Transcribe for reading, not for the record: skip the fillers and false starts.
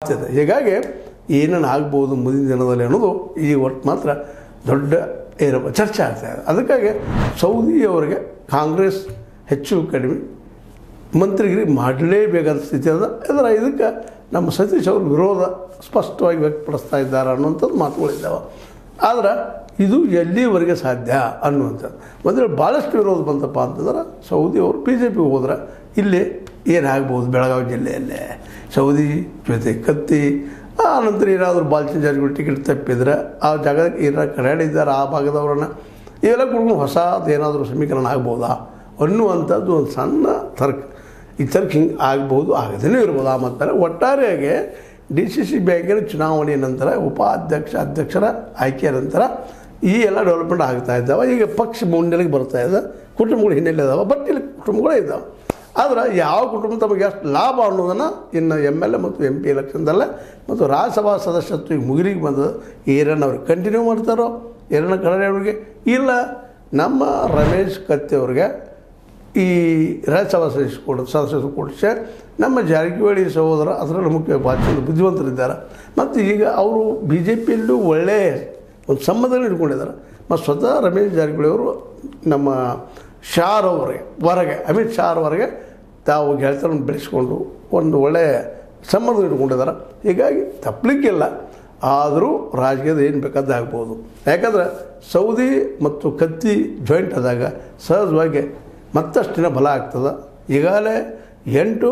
ಹೀಗಾಗಿ ಏನೇನು ಆಗ್ಬೋದು ಮುಂದಿನ ದಿನದಲ್ಲಿ ಅನ್ನೋದು ಈ ಒಟ್ಟು ಮಾತ್ರ ದೊಡ್ಡ ಚರ್ಚೆ ಆಗ್ತಾಯಿದೆ. ಅದಕ್ಕಾಗಿ ಸೌದಿಯವರಿಗೆ ಕಾಂಗ್ರೆಸ್ ಹೆಚ್ಚು ಕಡಿಮೆ ಮಂತ್ರಿಗಿರಿ ಮಾಡಲೇಬೇಕಾದ ಸ್ಥಿತಿ ಅದ. ಇದಕ್ಕೆ ನಮ್ಮ ಸತೀಶ್ ಅವರು ವಿರೋಧ ಸ್ಪಷ್ಟವಾಗಿ ವ್ಯಕ್ತಪಡಿಸ್ತಾ ಇದ್ದಾರೆ ಅನ್ನುವಂಥದ್ದು ಮಾತುಗಳಿದ್ದಾವೆ. ಆದರೆ ಇದು ಎಲ್ಲಿವರೆಗೆ ಸಾಧ್ಯ ಅನ್ನುವಂಥದ್ದು ಅಂದರೆ ಭಾಳಷ್ಟು ವಿರೋಧ ಬಂತಪ್ಪ ಅಂತಂದ್ರೆ ಸೌದಿಯವರು BJPಗೆ ಹೋದ್ರೆ ಇಲ್ಲಿ ಏನಾಗ್ಬೋದು ಬೆಳಗಾವಿ ಜಿಲ್ಲೆಯಲ್ಲೇ ಸೌದಿ ಜೊತೆ ಕತ್ತಿ ಆನಂತರ ಏನಾದರೂ ಬಾಲ್ಚನ್ ಜಾರಿಗಳು ಟಿಕೆಟ್ ತಪ್ಪಿದ್ರೆ ಆ ಜಾಗಕ್ಕೆ ಏನಾರು ಕರೆಯಾಡಿದ್ದಾರೆ ಆ ಭಾಗದವ್ರನ್ನ ಇವೆಲ್ಲ ಕುಡ್ಕೊಂಡು ಹೊಸದು ಏನಾದರೂ ಸಮೀಕರಣ ಆಗ್ಬೋದಾ ಅನ್ನುವಂಥದ್ದು ಒಂದು ಸಣ್ಣ ತರ್ಕ ಹಿಂಗೆ ಆಗ್ಬೋದು ಆಗದೇ ಇರ್ಬೋದು. ಆ ಮತ್ತು ಒಟ್ಟಾರೆಯಾಗಿ DCC ಬ್ಯಾಂಕಿನ ಚುನಾವಣೆ ನಂತರ ಅಧ್ಯಕ್ಷರ ಆಯ್ಕೆಯ ನಂತರ ಈ ಎಲ್ಲ ಡೆವಲಪ್ಮೆಂಟ್ ಆಗ್ತಾ ಇದ್ದಾವೆ. ಈಗ ಪಕ್ಷ ಮುನ್ನೆಲೆಗೆ ಬರ್ತಾ ಇದೆ, ಕುಟುಂಬಗಳು ಹಿನ್ನೆಲೆ ಇದ್ದಾವೆ, ಬಟ್ ಇಲ್ಲಿ ಕುಟುಂಬಗಳೇ ಇದ್ದಾವೆ. ಆದರೆ ಯಾವ ಕುಟುಂಬ ತಮಗೆ ಎಷ್ಟು ಲಾಭ ಅನ್ನೋದನ್ನು ಇನ್ನು MLA ಮತ್ತು MP ಎಲೆಕ್ಷನ್ದಲ್ಲೇ ಮತ್ತು ರಾಜ್ಯಸಭಾ ಸದಸ್ಯತ್ವ ಈಗ ಮುಗಿಲಿಗೆ ಬಂದದ್ದು ಏರನ್ನು ಅವ್ರಿಗೆ ಕಂಟಿನ್ಯೂ ಮಾಡ್ತಾರೋ ಏರನ್ನ ಕಡೆ ಅವ್ರಿಗೆ ಇಲ್ಲ ನಮ್ಮ ರಮೇಶ್ ಕತ್ತಿ ಅವ್ರಿಗೆ ಈ ರಾಜ್ಯಸಭಾ ಸದಸ್ಯರು ಕೊಡಿಸಿ ನಮ್ಮ ಜಾರಕಿಹೊಳಿ ಸಹೋದರ ಅದರಲ್ಲಿ ಮುಖ್ಯ ಭಾಷೆಯಲ್ಲಿ ಬುದ್ಧಿವಂತರಿದ್ದಾರೆ. ಮತ್ತು ಈಗ ಅವರು BJPಯಲ್ಲೂ ಒಳ್ಳೆಯ ಒಂದು ಸಂಬಂಧಗಳು ಇಟ್ಕೊಂಡಿದ್ದಾರೆ. ಮತ್ತು ಸ್ವತಃ ರಮೇಶ್ ಜಾರಕಿಹೊಳಿ ಅವರು ನಮ್ಮ ಅಮಿತ್ ಶಾ ಅವರಿಗೆ ತಾವು ಗೆಳತನ ಬೆಳೆಸ್ಕೊಂಡು ಒಂದು ಒಳ್ಳೆಯ ಸಂಬಂಧ ಇಟ್ಕೊಂಡಿದ್ದಾರೆ. ಹೀಗಾಗಿ ತಪ್ಪಲಿಕ್ಕಿಲ್ಲ. ಆದರೂ ರಾಜಕೀಯದ ಏನು ಬೇಕಾದ ಆಗ್ಬೋದು. ಯಾಕಂದ್ರೆ ಸೌದಿ ಮತ್ತು ಕತ್ತಿ ಜಾಯಿಂಟ್ ಆದಾಗ ಸಹಜವಾಗಿ ಮತ್ತಷ್ಟಿನ ಬಲ ಆಗ್ತದೆ. ಈಗಾಗಲೇ 8